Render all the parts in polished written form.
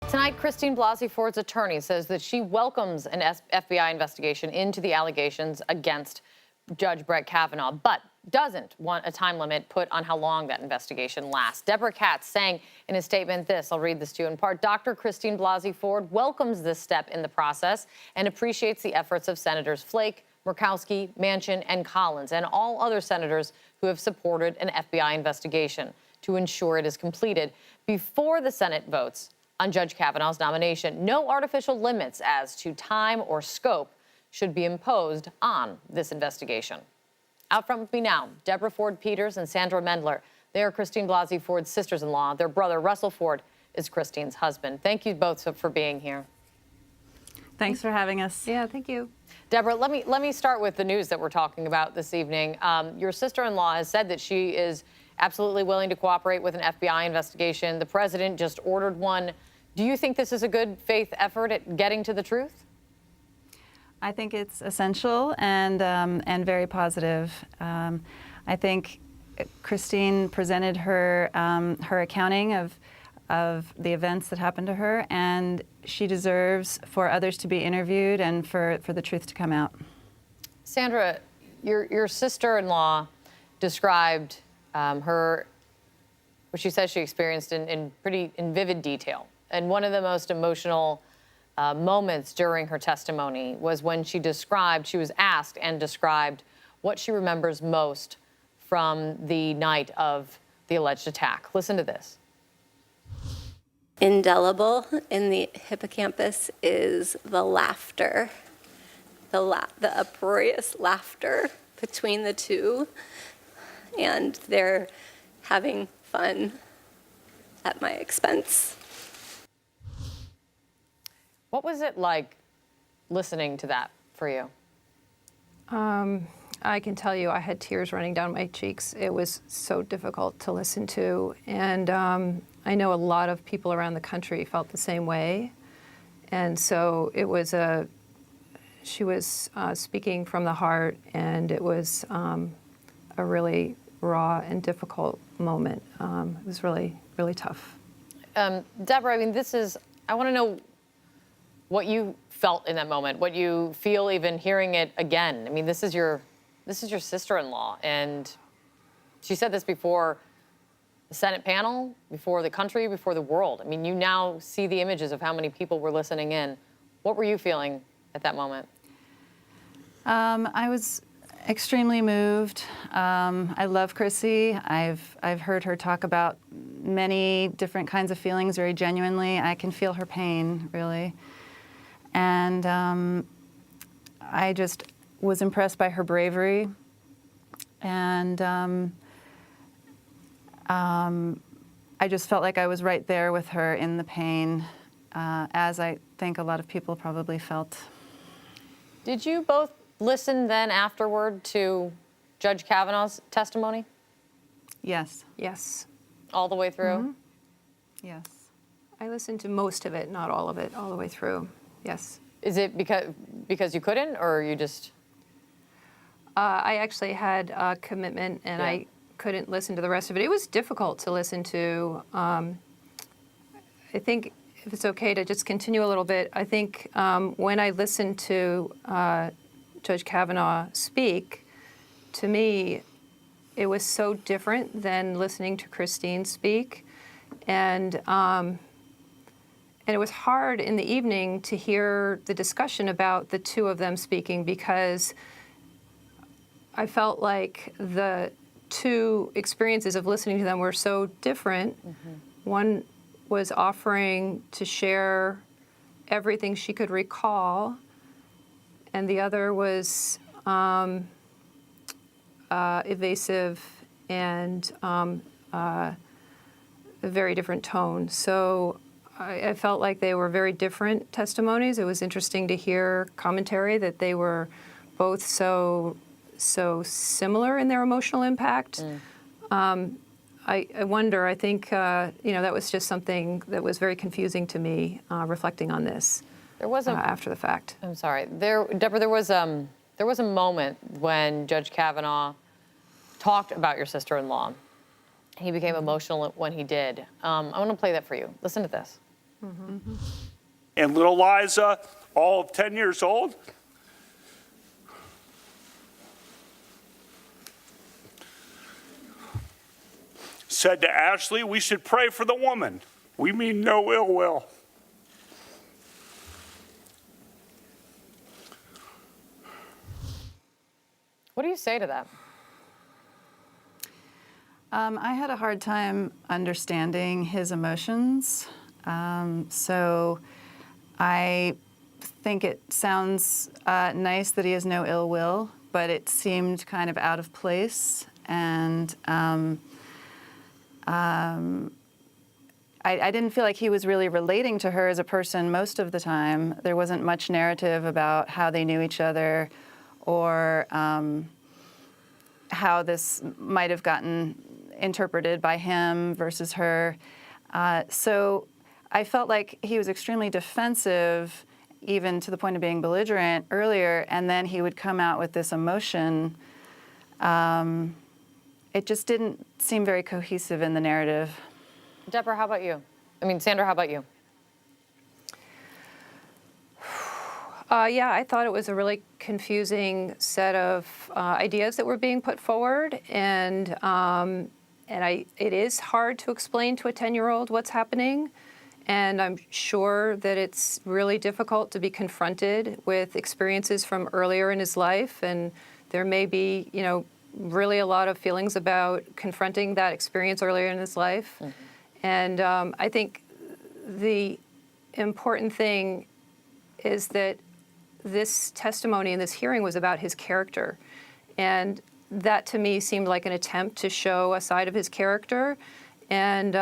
Tonight, Christine Blasey Ford's attorney says that she welcomes an FBI investigation into the allegations against Judge Brett Kavanaugh, but doesn't want a time limit put on how long that investigation lasts. Deborah Katz saying in a statement this, I'll read this to you in part, Dr. Christine Blasey Ford welcomes this step in the process and appreciates the efforts of Senators Flake, Murkowski, Manchin, and Collins, and all other senators who have supported an FBI investigation to ensure it is completed before the Senate votes on Judge Kavanaugh's nomination. No artificial limits as to time or scope should be imposed on this investigation. Out front with me now, Deborah Ford Peters and Sandra Mendler. They are Christine Blasey Ford's sisters-in-law. Their brother, Russell Ford, is Christine's husband. Thank you both for being here. Thanks for having us. Yeah, thank you. Deborah, let me start with the news that we're talking about this evening. Your sister-in-law has said that she is absolutely willing to cooperate with an FBI investigation. The president just ordered one. Do you think this is a good faith effort at getting to the truth? I think it's essential and very positive. I think Christine presented her her accounting of the events that happened to her, and she deserves for others to be interviewed and for the truth to come out. Sandra, your sister-in-law described what she says she experienced in vivid detail. And one of the most emotional moments during her testimony was when she was asked and described what she remembers most from the night of the alleged attack. Listen to this. Indelible in the hippocampus is the laughter, the uproarious laughter between the two, and they're having fun at my expense. What was it like listening to that for you? I can tell you I had tears running down my cheeks. It was so difficult to listen to. And I know a lot of people around the country felt the same way. And so it was she was speaking from the heart, and it was a really raw and difficult moment. It was really, really tough. Deborah, I mean, I want to know what you felt in that moment, what you feel even hearing it again. I mean, this is your sister-in-law, and she said this before the Senate panel, before the country, before the world. I mean, you now see the images of how many people were listening in. What were you feeling at that moment? I was extremely moved. I love Chrissy. I've heard her talk about many different kinds of feelings very genuinely. I can feel her pain, really. And I just was impressed by her bravery. And I just felt like I was right there with her in the pain, as I think a lot of people probably felt. Did you both listen then afterward to Judge Kavanaugh's testimony? Yes. Yes. All the way through? Mm-hmm. Yes. I listened to most of it, not all of it, all the way through. Yes. Is it because you couldn't, or you just? I actually had a commitment, and I couldn't listen to the rest of it. It was difficult to listen to. I think if it's okay to just continue a little bit, I think when I listened to Judge Kavanaugh speak, to me, it was so different than listening to Christine speak. And it was hard in the evening to hear the discussion about the two of them speaking, because I felt like the two experiences of listening to them were so different. Mm-hmm. One was offering to share everything she could recall, and the other was evasive and a very different tone. So I felt like they were very different testimonies. It was interesting to hear commentary that they were both so similar in their emotional impact. I wonder, I think, that was just something that was very confusing to me, reflecting on this after the fact. I'm sorry. Deborah, there was a moment when Judge Kavanaugh talked about your sister-in-law. He became emotional when he did. I want to play that for you. Listen to this. And little Liza, all of 10 years old, said to Ashley, we should pray for the woman. We mean no ill will. What do you say to that? I had a hard time understanding his emotions. So I think it sounds nice that he has no ill will, but it seemed kind of out of place. And I didn't feel like he was really relating to her as a person most of the time. There wasn't much narrative about how they knew each other or how this might have gotten interpreted by him versus her. So I felt like he was extremely defensive, even to the point of being belligerent earlier, and then he would come out with this emotion. It just didn't seem very cohesive in the narrative. Deborah, how about you? I mean, Sandra, how about you? Yeah, I thought it was a really confusing set of ideas that were being put forward, and it is hard to explain to a 10-year-old what's happening, and I'm sure that it's really difficult to be confronted with experiences from earlier in his life, and there may be, really a lot of feelings about confronting that experience earlier in his life, mm-hmm. And I think the important thing is that this testimony and this hearing was about his character. And that to me seemed like an attempt to show a side of his character. And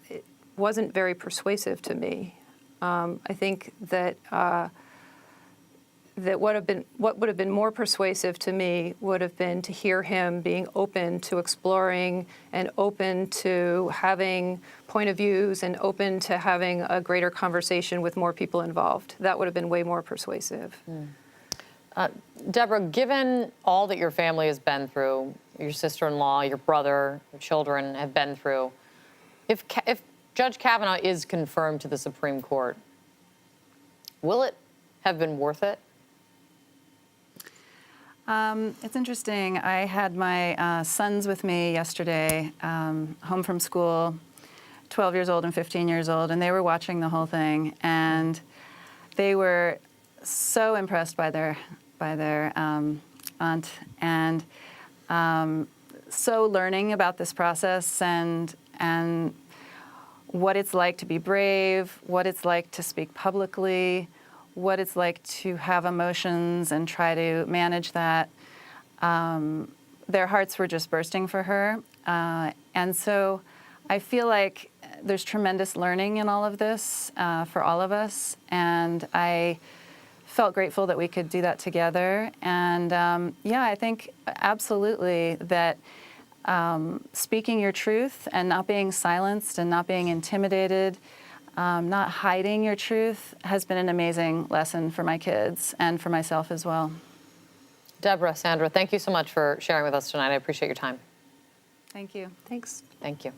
it wasn't very persuasive to me. I think that what would have been more persuasive to me would have been to hear him being open to exploring and open to having point of views and open to having a greater conversation with more people involved. That would have been way more persuasive. Deborah, given all that your family has been through, your sister-in-law, your brother, your children have been through, if Judge Kavanaugh is confirmed to the Supreme Court, will it have been worth it? It's interesting. I had my sons with me yesterday, home from school, 12 years old and 15 years old, and they were watching the whole thing, and they were so impressed by their aunt, and so learning about this process and what it's like to be brave, what it's like to speak publicly, what it's like to have emotions and try to manage that. Their hearts were just bursting for her. And so I feel like there's tremendous learning in all of this for all of us. And I felt grateful that we could do that together. And I think absolutely that speaking your truth and not being silenced and not being intimidated, not hiding your truth has been an amazing lesson for my kids and for myself as well. Deborah, Sandra, thank you so much for sharing with us tonight. I appreciate your time. Thank you. Thanks. Thank you.